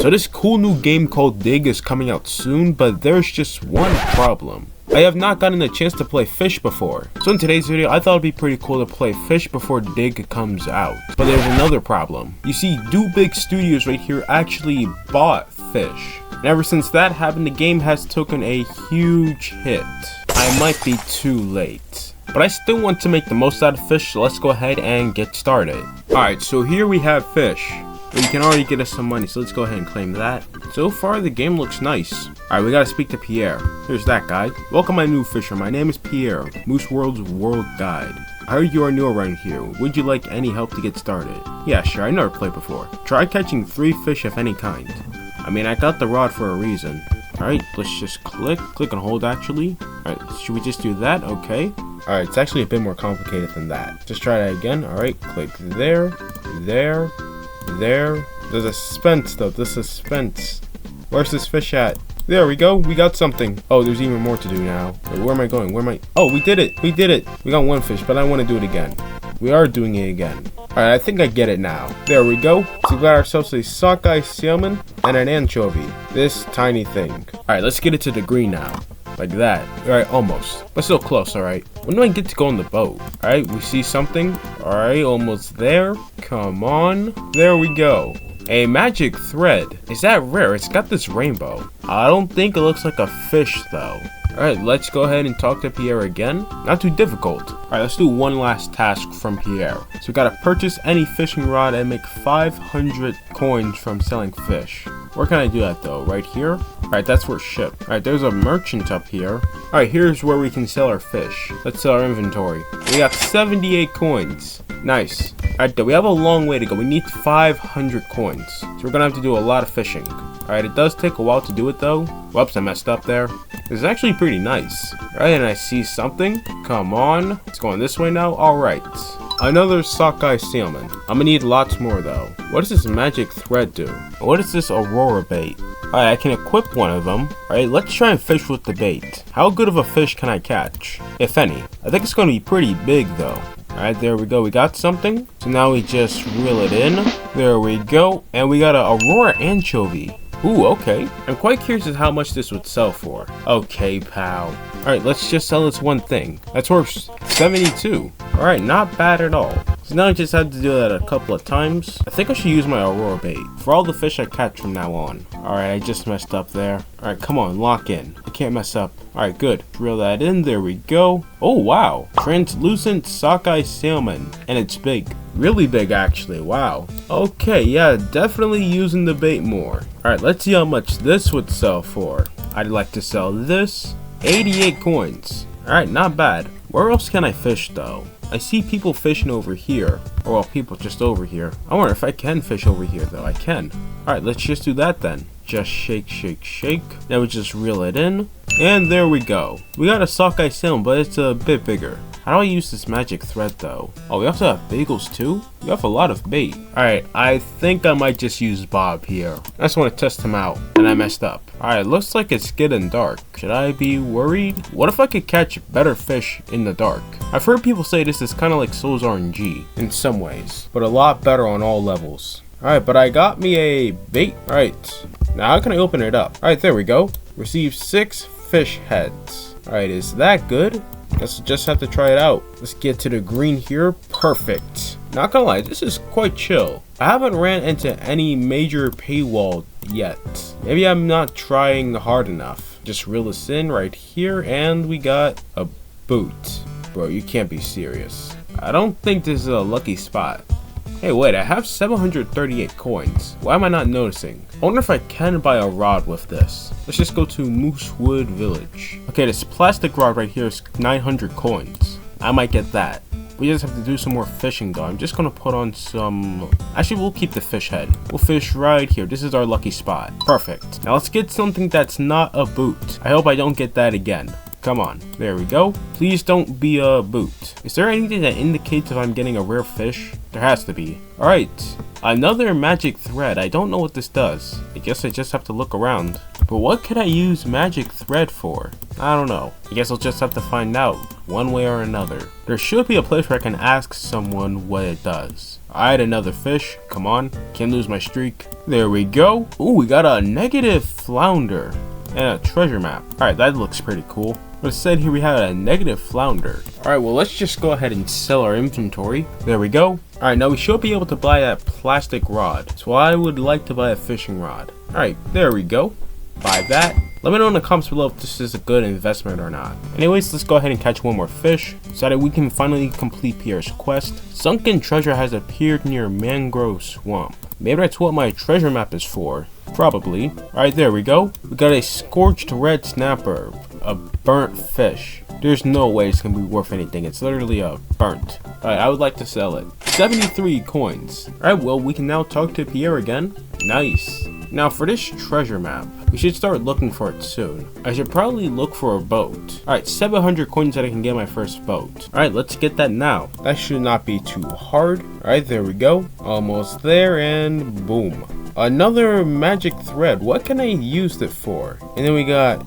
So this cool new game called Dig is coming out soon, but there's just one problem. I have not gotten a chance to play Fisch before. So in today's video, I thought it'd be pretty cool to play Fisch before Dig comes out. But there's another problem. You see, Do Big Studios right here actually bought Fisch. And ever since that happened, the game has taken a huge hit. I might be too late. But I still want to make the most out of Fisch, so let's go ahead and get started. Alright, so here we have Fisch. You can already get us some money, so let's go ahead and claim that. So far, the game looks nice. Alright, we gotta speak to Pierre. Here's that guy. Welcome, my new fisher. My name is Pierre, Moose World's World Guide. I heard you are new around here. Would you like any help to get started? Yeah, sure. I never played before. Try catching 3 fish of any kind. I mean, I got the rod for a reason. Alright, let's just click and hold actually. Alright, should we just do that? Okay. Alright, it's actually a bit more complicated than that. Just try that again. Alright, click there. The suspense though, the suspense. Where's this fish at? There we go, we got something. Oh, there's even more to do now. Wait, where am I going? Oh, we did it, we got 1 fish, but I want to do it again. We are doing it again. Alright, I think I get it now. There we go. So we got ourselves a sockeye salmon and an anchovy. This tiny thing. Alright, let's get it to the green now. Like that. Alright, almost. But still close, alright. When do I get to go on the boat? Alright, we see something. Alright, almost there. Come on. There we go. A magic thread. Is that rare? It's got this rainbow. I don't think it looks like a fish though. Alright, let's go ahead and talk to Pierre again. Not too difficult. Alright, let's do one last task from Pierre. So we gotta purchase any fishing rod and make 500 coins from selling fish. Where can I do that though? Right here? Alright, that's where ship. Alright, there's a merchant up here. Alright, here's where we can sell our fish. Let's sell our inventory. We got 78 coins. Nice. Alright, we have a long way to go. We need 500 coins. So we're gonna have to do a lot of fishing. Alright, it does take a while to do it though. Whoops, I messed up there. This is actually pretty nice. Alright, and I see something. Come on. It's going this way now. Alright. Another sockeye salmon. I'm gonna need lots more though. What does this magic thread do? What is this aurora bait? Alright, I can equip one of them. Alright, let's try and fish with the bait. How good of a fish can I catch? If any. I think it's gonna be pretty big though. Alright, there we go. We got something. So now we just reel it in. There we go. And we got an aurora anchovy. Ooh, okay. I'm quite curious as how much this would sell for. Okay, pal. Alright, let's just sell this one thing. That's worth 72. Alright, not bad at all. So now I just had to do that a couple of times. I think I should use my aurora bait for all the fish I catch from now on. Alright, I just messed up there. Alright, come on, lock in. I can't mess up. Alright, good. Reel that in. There we go. Oh, wow. Translucent sockeye salmon. And it's big. Really big, actually. Wow. Okay, yeah, definitely using the bait more. Alright, let's see how much this would sell for. I'd like to sell this. 88 coins. Alright, not bad. Where else can I fish, though? I see people fishing over here. Or, well, people just over here. I wonder if I can fish over here, though. I can. Alright, let's just do that, then. Just shake, shake, shake. Now we just reel it in. And there we go. We got a sockeye salmon, but it's a bit bigger. How do I use this magic thread though? Oh, we also have bagels too? We have a lot of bait. Alright, I think I might just use Bob here. I just want to test him out, and I messed up. Alright, looks like it's getting dark. Should I be worried? What if I could catch better fish in the dark? I've heard people say this is kind of like Souls RNG in some ways, but a lot better on all levels. Alright, but I got me a bait. Alright, now how can I open it up? Alright, there we go. Receive 6 fish heads. Alright, is that good? Guess I just have to try it out. Let's get to the green here. Perfect. Not gonna lie, this is quite chill. I haven't ran into any major paywall yet. Maybe I'm not trying hard enough. Just reel this in right here, and we got a boot. Bro, you can't be serious. I don't think this is a lucky spot. Hey, wait, I have 738 coins. Why am I not noticing? I wonder if I can buy a rod with this. Let's just go to Moosewood Village. Okay, this plastic rod right here is 900 coins. I might get that. We just have to do some more fishing though. I'm just gonna put on some... Actually, we'll keep the fish head. We'll fish right here. This is our lucky spot. Perfect. Now let's get something that's not a boot. I hope I don't get that again. Come on. There we go. Please don't be a boot. Is there anything that indicates if I'm getting a rare fish? There has to be. Alright. Another magic thread. I don't know what this does. I guess I just have to look around. But what could I use magic thread for? I don't know. I guess I'll just have to find out one way or another. There should be a place where I can ask someone what it does. Alright, another fish. Come on. Can't lose my streak. There we go. Ooh, we got a negative flounder and a treasure map. Alright, that looks pretty cool. But it said here we had a negative flounder. Alright, well, let's just go ahead and sell our inventory. There we go. Alright, now we should be able to buy that plastic rod. So I would like to buy a fishing rod. Alright, there we go. Buy that. Let me know in the comments below if this is a good investment or not. Anyways, let's go ahead and catch one more fish so that we can finally complete Pierre's quest. Sunken treasure has appeared near mangrove swamp. Maybe that's what my treasure map is for. Probably. Alright, there we go. We got a scorched red snapper. A burnt fish. There's no way it's gonna be worth anything. It's literally a burnt. Alright, I would like to sell it. 73 coins. Alright, well, we can now talk to Pierre again. Nice. Now for this treasure map, we should start looking for it soon. I should probably look for a boat. Alright, 700 coins that I can get my first boat. Alright, let's get that now. That should not be too hard. Alright, there we go. Almost there, and boom. Another magic thread. What can I use it for? And then we got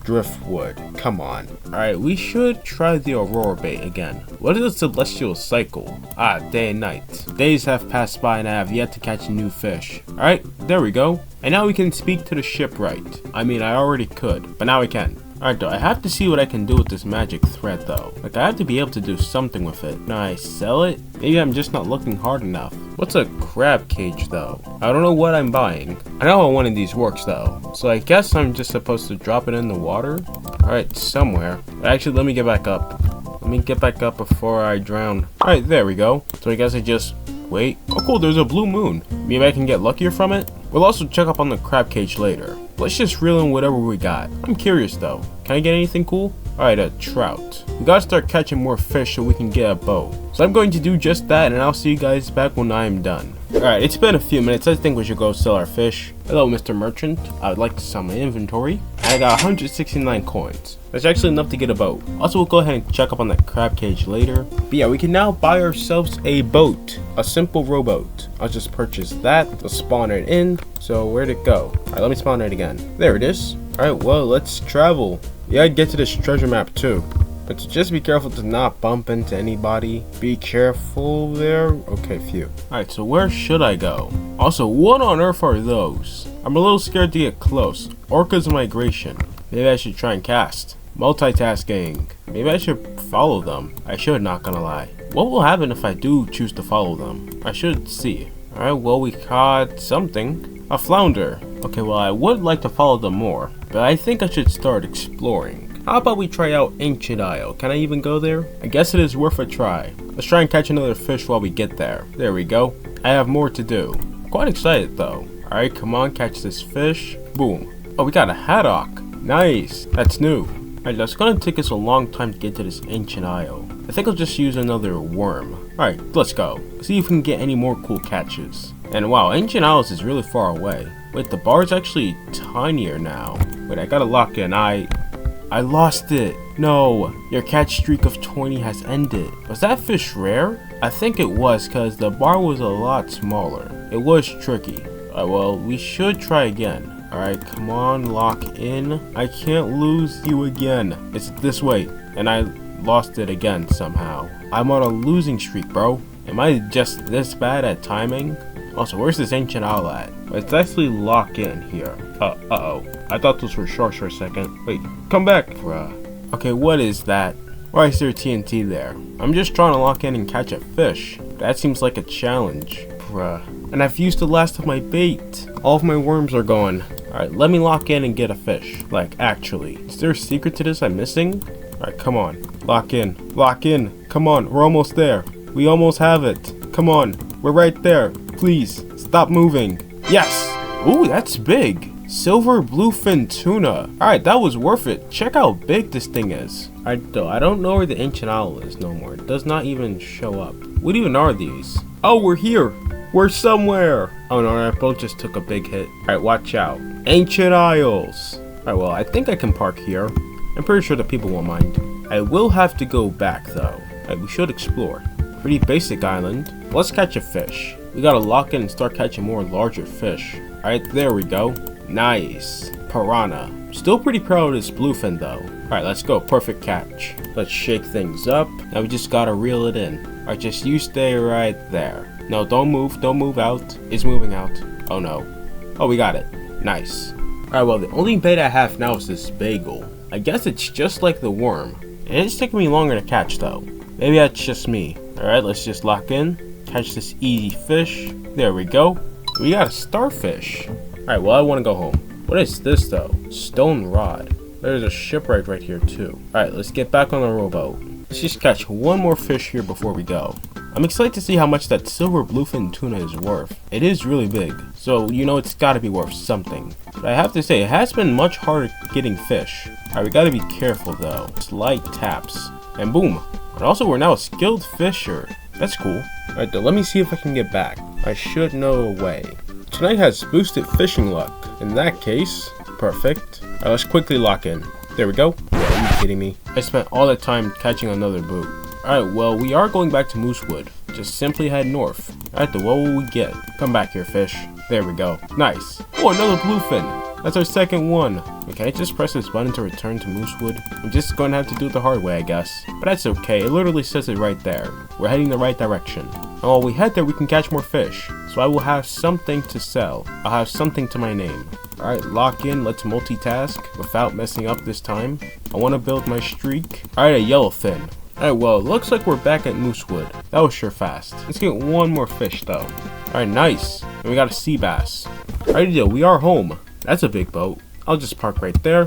driftwood. Come on. Alright, we should try the aurora bait again. What is a celestial cycle? Ah, day and night. Days have passed by and I have yet to catch a new fish. Alright, there we go. And now we can speak to the shipwright. I mean, I already could, but now I can. Alright though, I have to see what I can do with this magic thread though. Like, I have to be able to do something with it. Can I sell it? Maybe I'm just not looking hard enough. What's a crab cage though? I don't know what I'm buying. I know how one of these works though. So I guess I'm just supposed to drop it in the water? Alright, somewhere. Actually, let me get back up. Let me get back up before I drown. Alright, there we go. So I guess I just wait. Oh cool, there's a blue moon. Maybe I can get luckier from it? We'll also check up on the crab cage later. Let's just reel in whatever we got. I'm curious though. Can I get anything cool? Alright, a trout. We gotta start catching more fish so we can get a boat. So I'm going to do just that, and I'll see you guys back when I am done. Alright, it's been a few minutes. I think we should go sell our fish. Hello, Mr. Merchant. I would like to sell my inventory. I got 169 coins. That's actually enough to get a boat. Also, we'll go ahead and check up on that crab cage later. But yeah, we can now buy ourselves a boat. A simple rowboat. I'll just purchase that. We'll spawn it in. So where'd it go? Alright, let me spawn it again. There it is. Alright, well, let's travel. Yeah, I'd get to this treasure map too. But just be careful to not bump into anybody. Be careful there. Okay, phew. Alright, so where should I go? Also, what on earth are those? I'm a little scared to get close. Orca's migration. Maybe I should try and cast. Multitasking. Maybe I should follow them. I should, not gonna lie. What will happen if I do choose to follow them? I should see. Alright, well, we caught something. A flounder. Okay, well, I would like to follow them more, but I think I should start exploring. How about we try out Ancient Isle? Can I even go there? I guess it is worth a try. Let's try and catch another fish while we get there. There we go. I have more to do. Quite excited though. Alright, come on, catch this fish. Boom. Oh, we got a haddock. Nice. That's new. Alright, that's gonna take us a long time to get to this Ancient Isle. I think I'll just use another worm. Alright, let's go. See if we can get any more cool catches. And wow, Ancient Isles is really far away. Wait, the bar's actually tinier now. Wait, I gotta lock in. I lost it. No, your catch streak of 20 has ended. Was that fish rare? I think it was, because the bar was a lot smaller. It was tricky. Well, we should try again. Alright, come on, lock in. I can't lose you again. It's this way. And I lost it again somehow. I'm on a losing streak, bro. Am I just this bad at timing? Also, where's this Ancient Isle at? Let's actually lock in here. Uh-oh. I thought those were sharks for a second. Wait, come back. Bruh. Okay, what is that? Why is there TNT there? I'm just trying to lock in and catch a fish. That seems like a challenge. Bruh. And I've used the last of my bait. All of my worms are gone. Alright, let me lock in and get a fish. Like, actually. Is there a secret to this I'm missing? Alright, come on. Lock in. Lock in. Come on, we're almost there. We almost have it. Come on. We're right there. Please, stop moving. Yes! Ooh, that's big. Silver bluefin tuna. Alright, that was worth it. Check how big this thing is. I don't know where the Ancient Isle is no more. It does not even show up. What even are these? Oh, we're here. We're somewhere. Oh no, our boat just took a big hit. Alright, watch out. Ancient Isles. Alright, well, I think I can park here. I'm pretty sure the people won't mind. I will have to go back though. Alright, we should explore. Pretty basic island. Let's catch a fish. we gotta lock in and start catching more larger fish. Alright, there we go. Nice. Piranha. Still pretty proud of this bluefin though. Alright, let's go. Perfect catch. Let's shake things up. Now we just gotta reel it in. Alright, just you stay right there. No, don't move. Don't move out. It's moving out. Oh no. Oh, we got it. Nice. Alright, well, the only bait I have now is this bagel. I guess it's just like the worm. And it's taking me longer to catch though. Maybe that's just me. Alright, let's just lock in. Catch this easy fish. There we go. We got a starfish. Alright, well, I want to go home. What is this though? Stone rod. There's a shipwright right here too. Alright, let's get back on the rowboat. Let's just catch one more fish here before we go. I'm excited to see how much that silver bluefin tuna is worth. It is really big, so you know it's gotta be worth something. But I have to say, it has been much harder getting fish. Alright, we gotta be careful though. Slight taps. And boom. And also we're now a skilled fisher. That's cool. Alright though, let me see if I can get back. I should know a way. Tonight has boosted fishing luck. In that case, perfect. Alright, let's quickly lock in. There we go. Are you kidding me? I spent all that time catching another boot. Alright, well, we are going back to Moosewood. Just simply head north. Alright, what will we get? Come back here, fish. There we go. Nice. Oh, another bluefin. That's our second one. Wait, can I just press this button to return to Moosewood? I'm just going to have to do it the hard way, I guess. But that's okay. It literally says it right there. We're heading the right direction. And while we head there, we can catch more fish. So I will have something to sell. I'll have something to my name. Alright, lock in. Let's multitask without messing up this time. I want to build my streak. Alright, a yellowfin. Alright, well, it looks like we're back at Moosewood. That was sure fast. Let's get one more fish, though. Alright, nice. And we got a sea bass. Alrighty, deal. We are home. That's a big boat. I'll just park right there.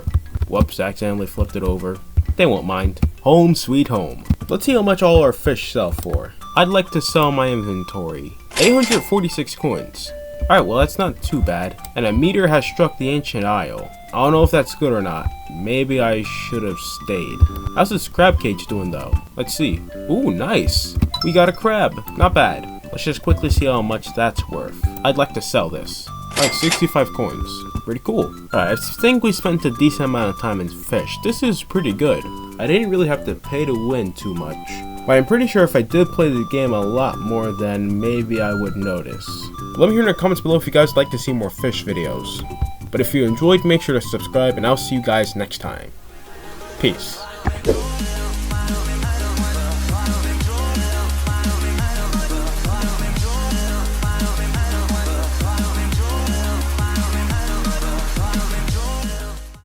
Whoops, accidentally flipped it over. They won't mind. Home sweet home. Let's see how much all our fish sell for. I'd like to sell my inventory. 846 coins. Alright, well, that's not too bad. And a meteor has struck the ancient isle. I don't know if that's good or not. Maybe I should have stayed. How's this crab cage doing though? Let's see. Ooh, nice. We got a crab. Not bad. Let's just quickly see how much that's worth. I'd like to sell this. Alright, 65 coins. Pretty cool. Alright, I think we spent a decent amount of time in fish. This is pretty good. I didn't really have to pay to win too much. But I'm pretty sure if I did play the game a lot more, then maybe I would notice. Let me hear in the comments below if you guys like to see more fish videos. But if you enjoyed, make sure to subscribe, and I'll see you guys next time. Peace.